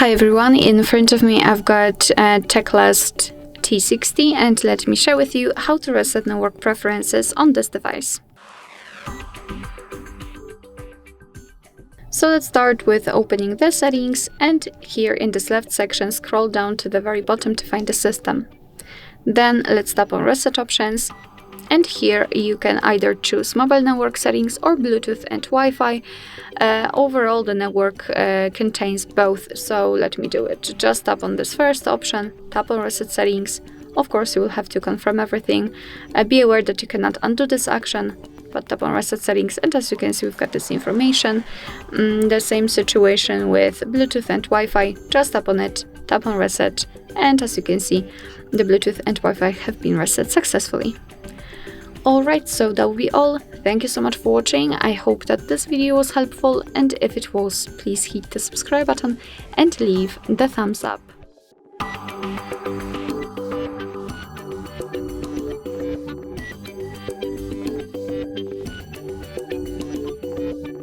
Hi everyone, in front of me I've got TECLAST T60 and let me share with you how to reset network preferences on this device. So let's start with opening the settings, and here in this left section scroll down to the very bottom to find the system. Then let's tap on reset options, and here you can either choose mobile network settings or Bluetooth and Wi-Fi. Overall the network contains both, so let me do it. Just tap on this first option, tap on reset settings. Of course you will have to confirm everything. Be aware that you cannot undo this action, but tap on reset settings, and as you can see we've got this information. The same situation with Bluetooth and Wi-Fi, just tap on it, tap on reset, and as you can see the Bluetooth and Wi-Fi have been reset successfully. Alright, so that will be all. Thank you so much for watching. I hope that this video was helpful, and if it was, please hit the subscribe button and leave the thumbs up.